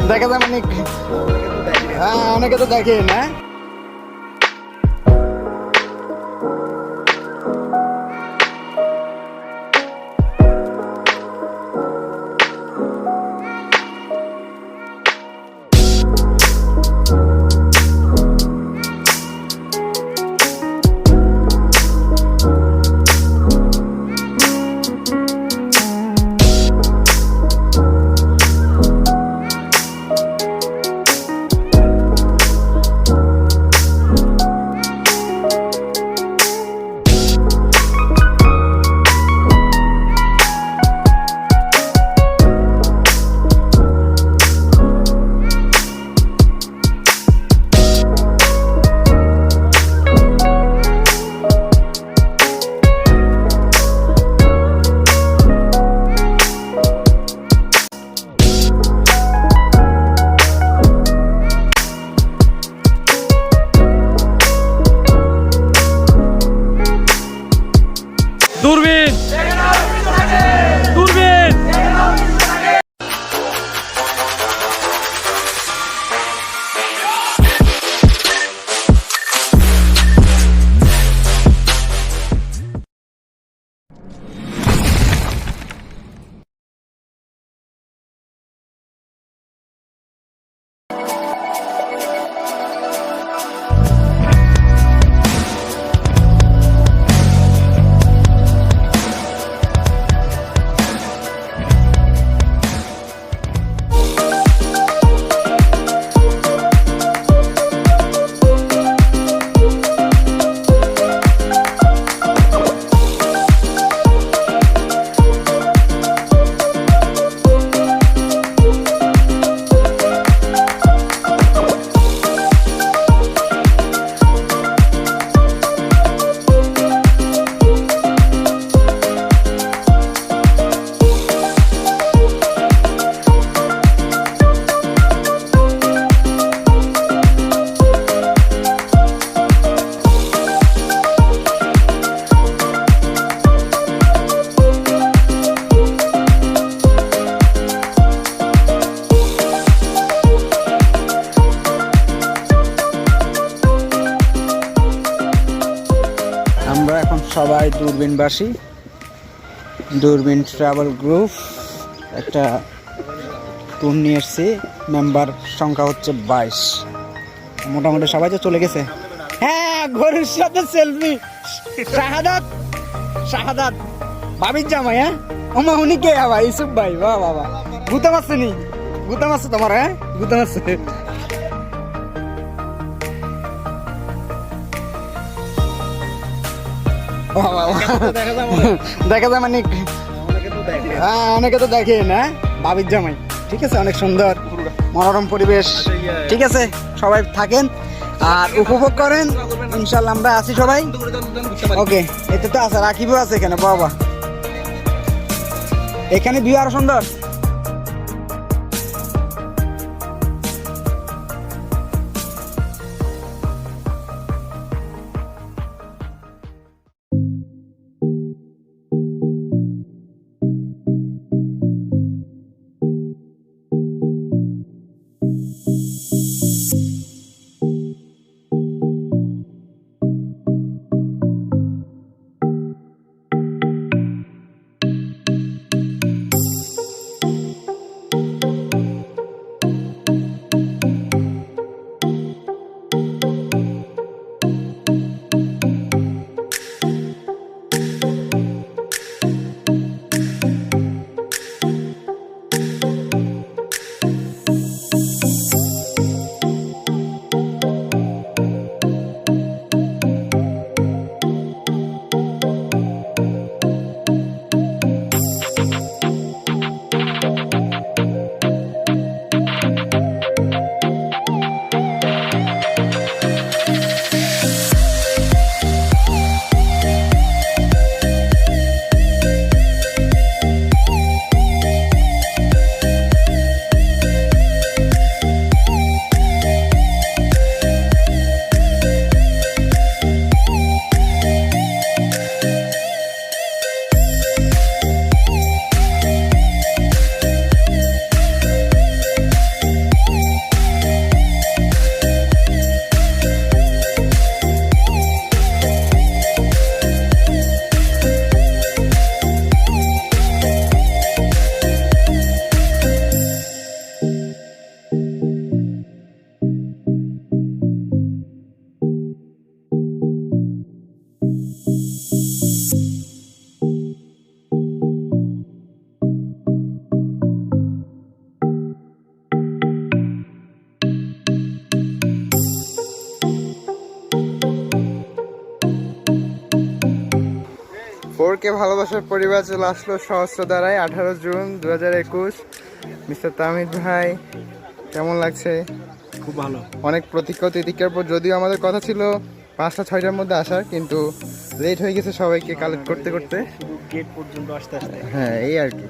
দেখা যায় মানে হ্যাঁ অনেকে তো দেখে না। দূরবীন দূরবীন আমরা এখন সবাই দূরবীনবাসী, দূরবীন ট্রাভেল গ্রুপ একটা ট্যুর নিয়ে এসেছি। মেম্বার সংখ্যা হচ্ছে 22। মোটামুটি সবাই তো চলে গেছে। হ্যাঁ গরুর সাথে সেলফি। শাহাদাত শাহাদাত ভাবির জামাই। হ্যাঁ ওমা উনি কে ভাই? ইসুফ ভাই। বাহ বাবা গুতাম আছে নি? গুতাম আছে তোমার? হ্যাঁ গুতাম আছে। দেখা যায় মানে হ্যাঁ অনেকে তো দেখে না। ভাবির জামাই ঠিক আছে, অনেক সুন্দর মনোরম পরিবেশ। ঠিক আছে সবাই থাকেন আর উপভোগ করেন, ইনশাল্লাহ আমরা আছি সবাই। ওকে এতে তো আছে, রাকিবও আছে এখানে। বাবা এখানে ভিউ আরো সুন্দর। সকলকে ভালোবাসার পরিবার চলে আসলো সহস্রধারায় 18 জুন 2021। মিস্টার তাহমিদ ভাই কেমন লাগছে? খুব ভালো। অনেক প্রতীক্ষা তিতিক্ষার পর যদিও আমাদের কথা ছিল 5টা-6টার মধ্যে আসার, কিন্তু লেট হয়ে গেছে সবাইকে কালেক্ট করতে করতে। গেট পর্যন্ত আসতে আসতে হ্যাঁ, এই আর কি।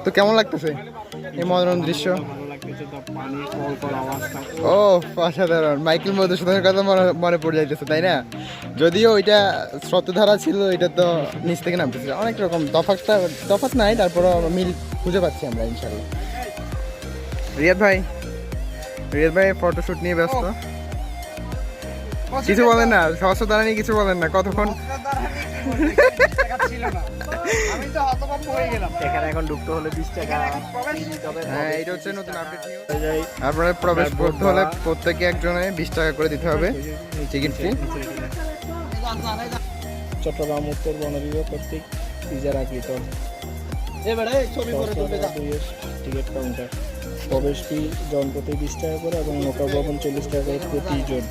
তো কেমন লাগতেছে এই মনোরম দৃশ্য? ভালো লাগতেছে, তো পানি কল কল আওয়াজটা। ও অসাধারণ, মাইকেল মধুসূদনের কথা মনে পড়ে যাইতেছে, তাই না? যদিও ওইটা স্রোতধারা ছিল, এটা তো নিচ থেকে নামতেছে। অনেক রকম তফাৎ নাই, তারপরও মিল খুঁজে পাচ্ছি আমরা ইনশাল্লাহ। রিয়াদ ভাই ফটোশুট নিয়ে ব্যস্ত। কিছু বলেন না, সহস্রধারা নিয়ে কিছু বলেন না, কতক্ষণ এখানে এখন ঢুকতে হলে 20 টাকা। হ্যাঁ, এটা হচ্ছে নতুন আপডেট নিউজ। আপনারা প্রবেশ করতে হলে প্রত্যেকে একজনে 20 টাকা করে দিতে হবে টিকিট ফি। চট্টগ্রাম উত্তর বন বিভাগ কর্তৃক ইজারাকৃত টিকিট কাউন্টার। প্রবেশ ফি জন প্রতি 20 টাকা করে এবং নৌকা ভ্রমণ 40 টাকা করে প্রতি জন।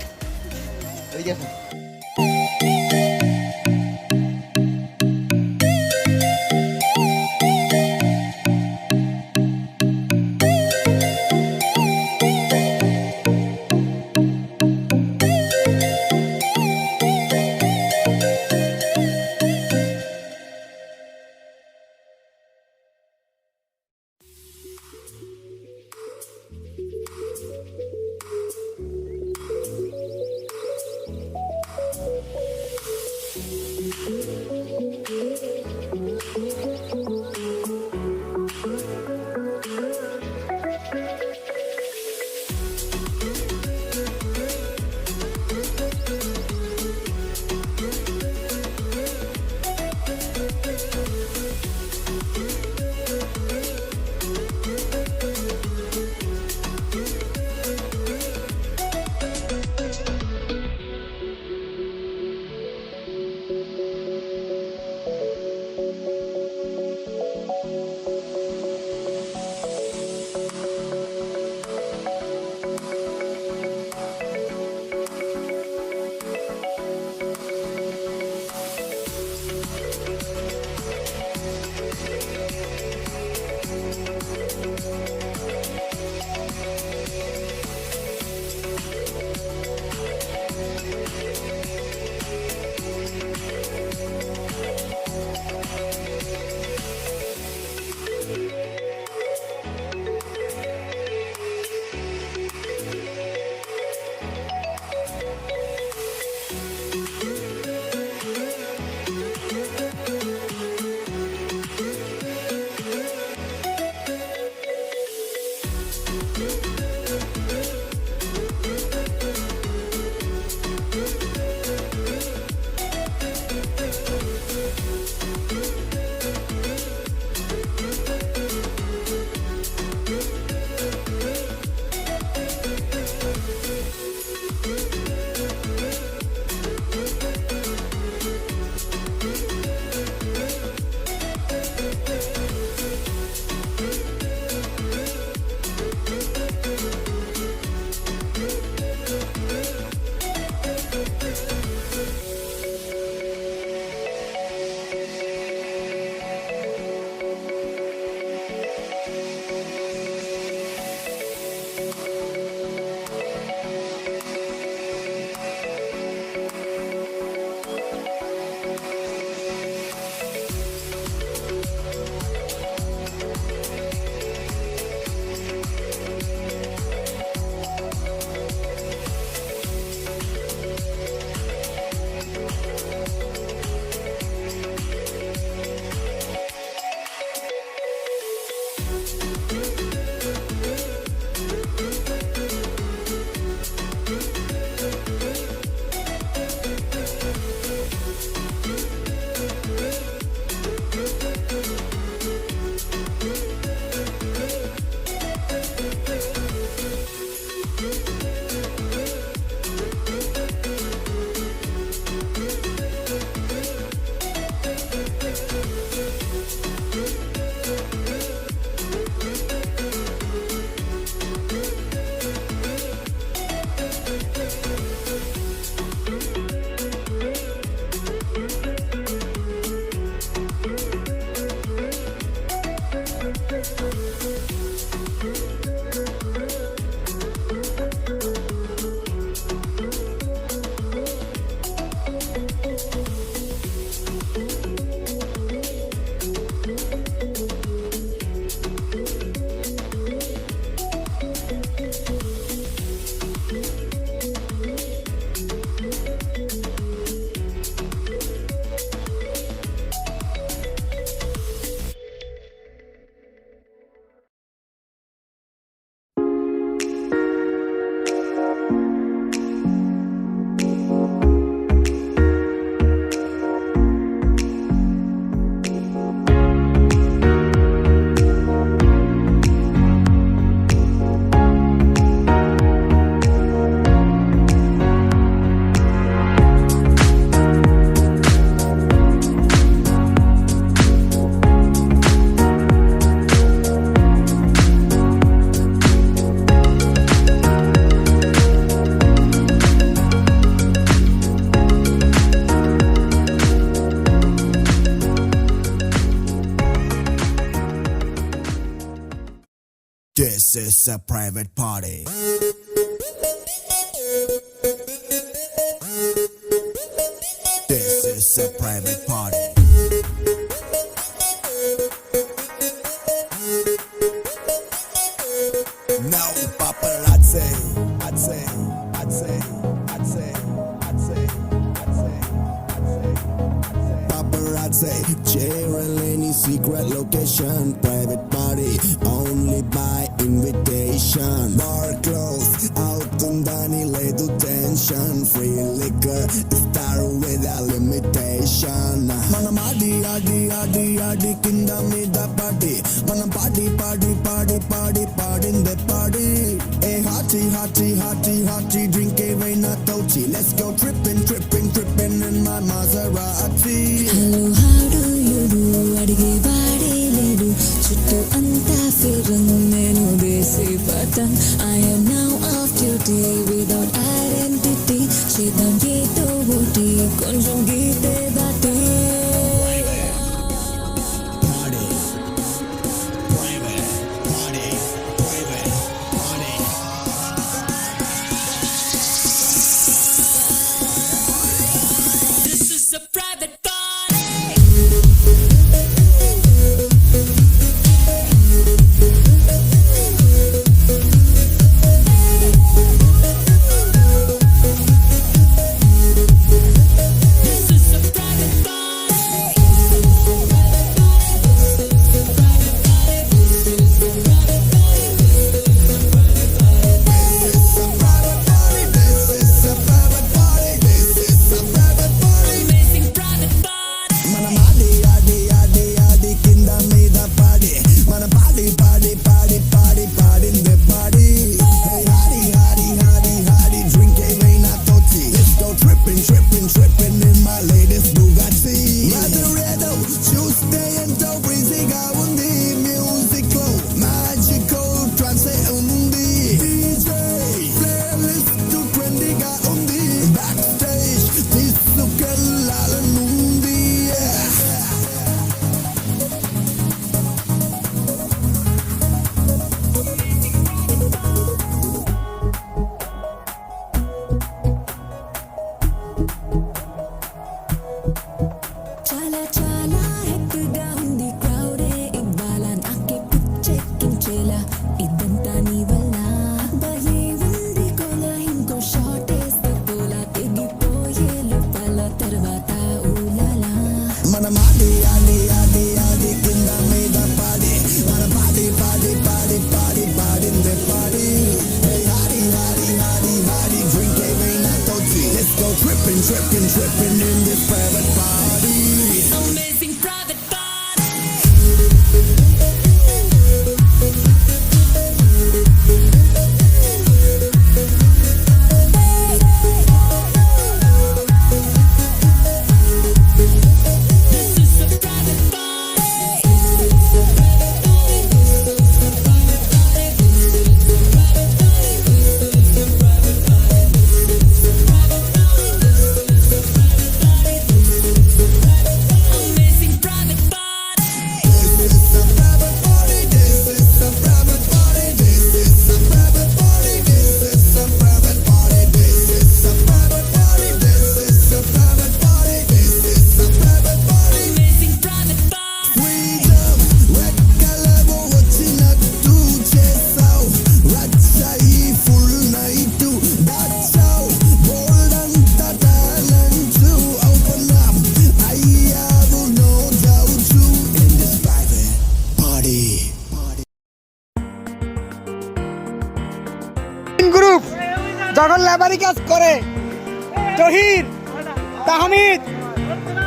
This is a private party. This is a private party. No paparazzi. I'd say. Paparazzi. Jail any secret location. Private party. Only by invitation. Bar closed. Out undani ledu tension. Free liquor. Start without limitation. Mana adi kinda mida party. Mana party in the party. A hearty drink a veina touchy. Let's go tripping in my Maserati. Hello, how do you do? Adige body ledu chuttu anta firunnu nenu desi patan. I am now off duty without identity. Chedam geto booty konjam geete date. Tripping in this private party. Amazing private party. This is a private party. Amazing private party. This is a private party. This is a private party. This is a private party. This is a private party. This is a private party. This is a private party. This is a private party. Amazing private party. Freedom, rekkalevo వచ్చినట్టు చేసావు రచ్చాయి full night దాచావు bold అంత talent open up అయ్యావు no doubt in this private party. Group যখন লেবারি কাজ করে তহির তাহমিদ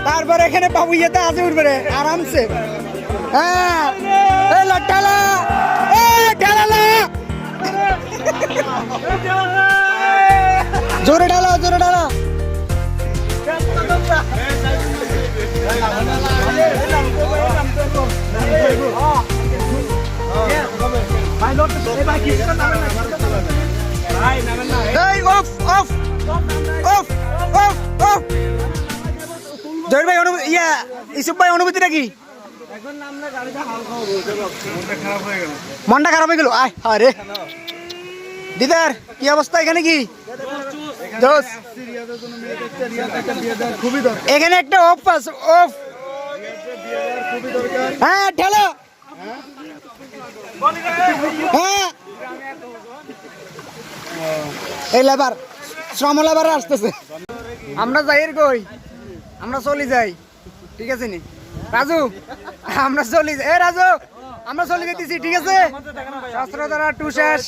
তারপর এখানে বাবু ইয়েতে আছে উঠবে রে আরামসে হ্যাঁ এই লটালা এই ঢালালা জোরে ঢালা এই অফ জয়ের ভাই ইসুফ ভাই অনুভূতিটা কি মনটা খারাপ হয়ে গেল আয় আরে দিদার কি অবস্থা এখানে কি দোস এখানে একটা অফ আছে অফ হ্যাঁ ঠেলো হ্যাঁ এই লেবার শ্রম লেবার আসতেছে আমরা যাই এর কই আমরা চলে যাই ঠিক আছে নি রাজু আমরা চলে যাই এ রাজু আমরা চলে যেতেছি ঠিক আছে সহস্রধারা 2 শেষ